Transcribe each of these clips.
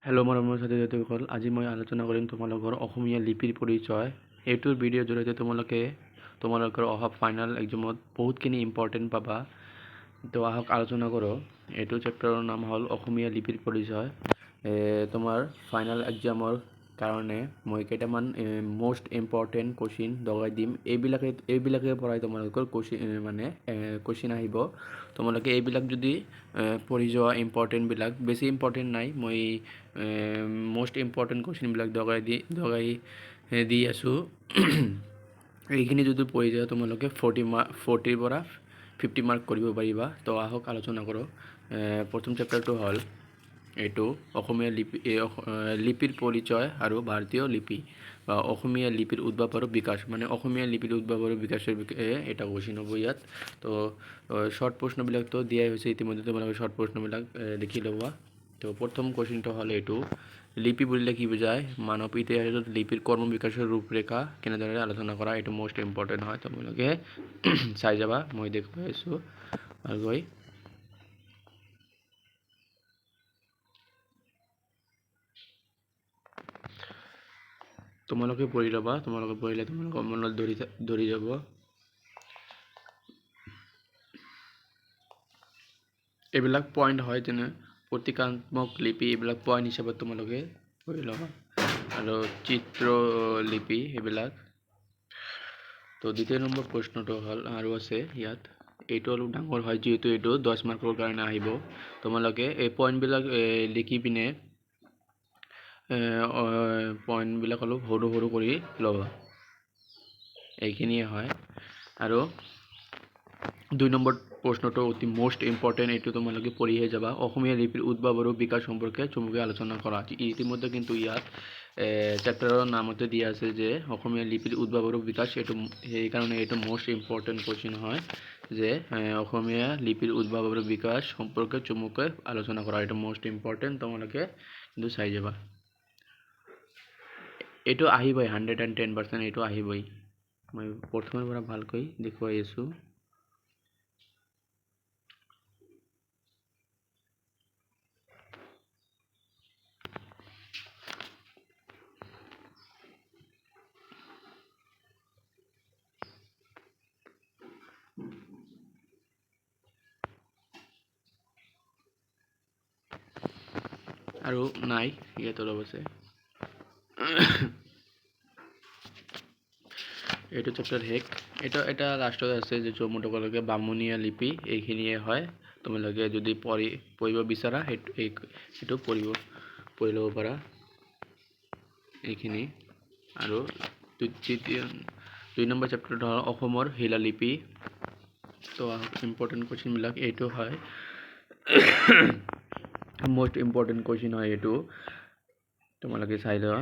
Hello' মৰমৰ ছাত্ৰ ছাত্ৰীসকল, আজি মই আলোচনা কৰিম তোমালোকৰ অসমীয়া লিপিৰ পৰিচয়। এইটোৰ ভিডিঅ'ৰ জৰিয়তে তোমালোকৰ অহা ফাইনেল এক্সামত বহুতখিনি ইম্পৰ্টেণ্ট পাবা। তো আহক আলোচনা কৰোঁ। এইটো চেপ্টাৰৰ নাম হ'ল অসমীয়া লিপিৰ পৰিচয়। তোমাৰ ফাইনেল এক্সামৰ কাৰণে মই কেইটামান মষ্ট ইম্পৰ্টেণ্ট কুৱেশ্যন লগাই দিম। এইবিলাকে পৰাই তোমালোকৰ কুৱেশ্যন আহিব। তোমালোকে এইবিলাক যদি পঢ়ি যোৱা, ইম্পৰ্টেণ্টবিলাক বেছি ইম্পৰ্টেণ্ট নাই, মই মষ্ট ইম্পৰ্টেণ্ট কুৱেশ্যনবিলাক লগাই দি আছোঁ। এইখিনি যদি পঢ়ি যোৱা তোমালোকে 40ৰ পৰা 50 মাৰ্ক কৰিব পাৰিবা। তো আহক আলোচনা কৰোঁ। প্ৰথম চেপ্টাৰটো হ'ল এইটো অসমীয়া লিপিৰ পৰিচয় আৰু ভাৰতীয় লিপি বা অসমীয়া লিপিৰ উদ্ভৱ আৰু বিকাশ, মানে অসমীয়া লিপিৰ উদ্ভৱ আৰু বিকাশৰ বিষয়ে এটা কুৱেশ্যন হ'ব ইয়াত। তো শ্বৰ্ট প্ৰশ্নবিলাকতো দিয়াই হৈছে ইতিমধ্যে, তোমালোকে শ্বৰ্ট প্ৰশ্নবিলাক লিখি ল'বা। তো প্ৰথম কুৱেশ্যনটো হ'ল এইটো, লিপি বুলিলে কি বুজায়? মানৱ ইতিহাসত লিপিৰ কৰ্ম বিকাশৰ ৰূপৰেখা কেনেদৰে আলোচনা কৰা, এইটো মষ্ট ইম্পৰ্টেণ্ট হয়। তোমালোকে চাই যাবা, মই দেখুৱাই আছোঁ ভালকৈ। তোমালোকে পঢ়ি ল'বা, তোমালোকে পঢ়িলে তোমালোকৰ মনত ধৰি যাব। এইবিলাক পইণ্ট হয়, যেনে প্ৰতীকাত্মক লিপি, এইবিলাক পইণ্ট হিচাপত তোমালোকে পঢ়ি ল'বা। আৰু চিত্ৰলিপি এইবিলাক। তো দ্বিতীয় নম্বৰ প্ৰশ্নটো হ'ল আৰু আছে ইয়াত, এইটো অলপ ডাঙৰ হয় যিহেতু এইটো 10 মাৰ্কৰ কাৰণে আহিব। তোমালোকে এই পইণ্টবিলাক লিখি পিনে পইণ্টবিলাক অলপ সৰু সৰু কৰি ল'বা। এইখিনিয়ে হয়। আৰু 2 নম্বৰ প্ৰশ্নটো অতি মষ্ট ইম্পৰ্টেণ্ট, এইটো তোমালোকে পঢ়িহে যাবা। অসমীয়া লিপিৰ উদ্ভৱ আৰু বিকাশ সম্পৰ্কে চমুকৈ আলোচনা কৰা। ইতিমধ্যে কিন্তু ইয়াত চেপ্টাৰৰ নামতে দিয়া আছে যে অসমীয়া লিপিৰ উদ্ভৱ আৰু বিকাশ, সেইকাৰণে এইটো মষ্ট ইম্পৰ্টেণ্ট কুৱেশ্যন হয় যে অসমীয়া লিপিৰ উদ্ভৱ আৰু বিকাশ সম্পৰ্কে চমুকৈ আলোচনা কৰা। এইটো মষ্ট ইম্পৰ্টেণ্ট, তোমালোকে কিন্তু চাই যাবা। এইটো আহিবই, 110% এইটো আহিবই। মই প্ৰথমৰ পৰা ভালকৈ দেখুৱাই আছোঁ। আৰু নাই, ইয়াত অলপ আছে। এইটো চেপ্টাৰ শেষ। এটা লাষ্টত আছে যে চমুকৈ বামুণীয়া লিপি, এইখিনিয়ে হয়। তোমালোকে যদি পঢ়িব বিচাৰা সেইটো পঢ়ি ল'ব পাৰা এইখিনি। আৰু 2 নম্বৰ চেপ্টাৰটো হ'ল অসমৰ শিলালিপি। তো ইম্পৰ্টেণ্ট কুৱেশ্যনবিলাক এইটো হয়, মষ্ট ইম্পৰ্টেণ্ট কুৱেশ্যন হয় এইটো, তোমালোকে চাই লোৱা।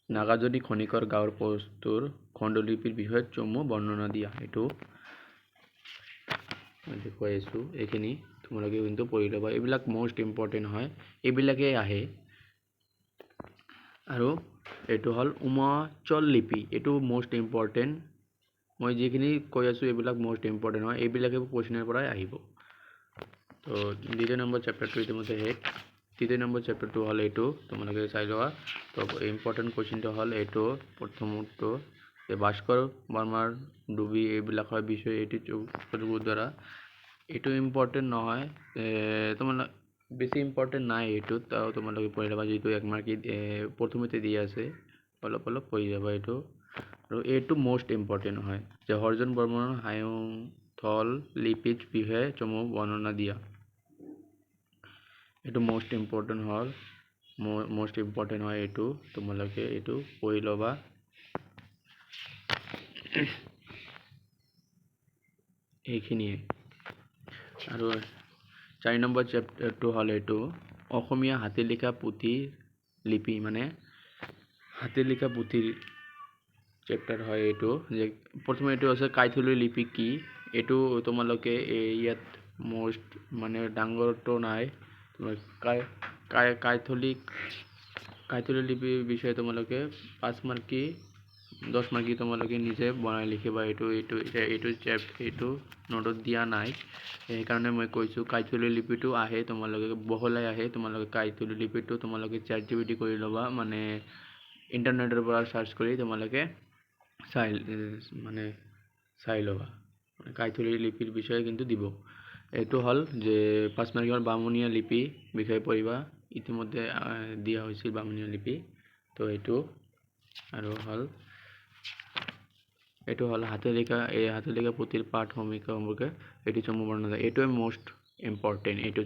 নাগাজনী খনিকৰ গাঁৱৰ প্ৰস্তুৰ খণ্ডলিপিৰ বিষয়ে চমু বৰ্ণনা দিয়া, এইটো মই দেখুৱাই আছোঁ। এইখিনি তোমালোকে কিন্তু পঢ়ি ল'বা, এইবিলাক মষ্ট ইম্পৰ্টেণ্ট হয়, এইবিলাকেই আহে। আৰু এইটো হ'ল উমাচল লিপি, এইটো মষ্ট ইম্পৰ্টেণ্ট। মই যিখিনি কৈ আছোঁ এইবিলাক মষ্ট ইম্পৰ্টেণ্ট হয়, এইবিলাকে কুৱেশ্যনৰ পৰাই আহিব। তো 2 নম্বৰ চেপ্টাৰটো ইতিমধ্যে শেষ। 3 নম্বৰ চেপ্টাৰটো হ'ল এইটো, তোমালোকে চাই লোৱা। তো ইম্পৰ্টেণ্ট কুৱেশ্যনটো হ'ল এইটো, প্ৰথমটো ভাস্কৰ বৰ্মাৰ ডুবি এইবিলাকৰ বিষয়ে এইটো দ্বাৰা। এইটো ইম্পৰ্টেণ্ট নহয়, তোমালোকে বেছি ইম্পৰ্টেণ্ট নাই এইটোত, তোমালোকে পঢ়ি ল'বা, যিহেতু 1 মাৰ্ক প্ৰথমতে দিয়া আছে, অলপ পঢ়ি যাবা এইটো। আৰু এইটো মষ্ট ইম্পৰ্টেণ্ট হয় যে হৰ্জন বৰ্মনৰ হায়ংথল লিপিৰ বিষয়ে চমু বৰ্ণনা দিয়া। এইটো মষ্ট ইম্পৰ্টেণ্ট হয় এইটো, তোমালোকে এইটো পঢ়ি ল'বা। এইখিনিয়ে। আৰু 4 নম্বৰ চেপ্টাৰটো হ'ল এইটো, অসমীয়া হাতীলিখা পুথিৰ লিপি, মানে হাতীলিখা পুথিৰ চেপ্টাৰ হয় এইটো। যে প্ৰথমে এইটো আছে কাইথলি লিপি কি, এইটো তোমালোকে ইয়াত মষ্ট মানে ডাঙৰটো নাই, কাইথলি লিপিৰ বিষয়ে তোমালোকে 5 মাৰ্কি 10 মাৰ্কি তোমালোকে নিজে বনাই লিখিবা এইটো নোটত দিয়া নাই সেইকাৰণে মই কৈছোঁ কাইথলি লিপিটো আহে তোমালোকে বহলাই আহে তোমালোকে কাইথলি লিপিটো তোমালোকে ChatGPT কৰি ল'বা মানে ইণ্টাৰনেটৰ পৰা সাৰ্চ কৰি তোমালোকে চাই ল'বা কাইথলি লিপিৰ বিষয়ে কিন্তু দিব এইটো হ'ল যে 5 মাৰ্কৰ বামুণীয়া লিপি বিষয়ে পঢ়িবা ইতিমধ্যে দিয়া হৈছিল বামুণীয়া লিপি তো এইটো আৰু হ'ল হাতে লেখা পুথিৰ পাঠ সমীক্ষা সম্পৰ্কে এটি সম্পূৰ্ণ এইটোৱে মোস্ট ইম্পৰ্টেণ্ট এইটো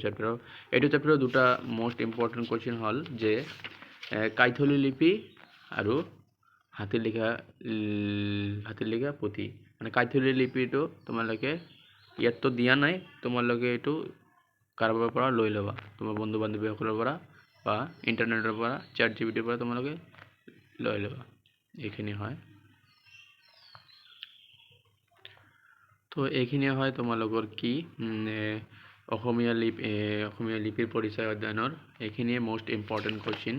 চেপ্টাৰৰ দুটা মোস্ট ইম্পৰ্টেণ্ট কোৱেশ্চন হ'ল যে কাইথলি লিপি আৰু হাতে লেখা পুথি মানে কাইথলি লিপিটো তোমালোকে ইয়াততো দিয়া নাই তোমালোকে এইটো কাৰোবাৰ পৰা লৈ ল'বা তোমাৰ বন্ধু বান্ধৱীসকলৰ পৰা বা ইণ্টাৰনেটৰ পৰা ChatGPTৰ পৰা তোমালোকে লৈ ল'বা এইখিনি হয় তো এইখিনি হয় তোমালোকৰ কি অসমীয়া লিপিৰ পৰিচয় অধ্যয়নৰ এইখিনিয়ে মোস্ট ইম্পৰ্টেণ্ট কোৱেশ্চন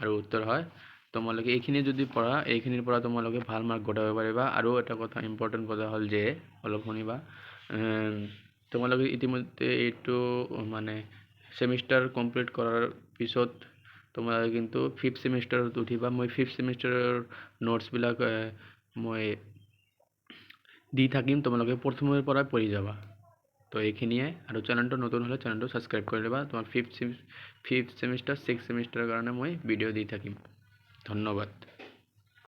আৰু উত্তৰ হয় তোমালোকে এইখিনি যদি পঢ়া এইখিনিৰ পৰা তোমালোকে ভাল মাৰ্ক গোটাব পাৰিবা আৰু এটা কথা ইম্পৰ্টেণ্ট কথা হ'ল যে অলপ শুনিবা তোমালোকে ইতিমধ্যে এইটো মানে সেমিষ্টাৰ কমপ্লিট কৰাৰ পিছত তোমালোকে কিন্তু 5th সেমিষ্টাৰত উঠিবা মই 5th সেমিষ্টাৰৰ নোটছবিলাক মই দি থাকিম তোমালোকে প্ৰথমৰ পৰা পঢ়ি যাবা তো এইখিনিয়ে আৰু চেনেলটো নতুন হ'লে চেনেলটো সাবস্ক্ৰাইব কৰি ল'বা তোমাৰ 5th সেমিষ্টাৰ 6th সেমিষ্টাৰৰ কাৰণে মই ভিডিঅ' দি থাকিম ধন্যবাদ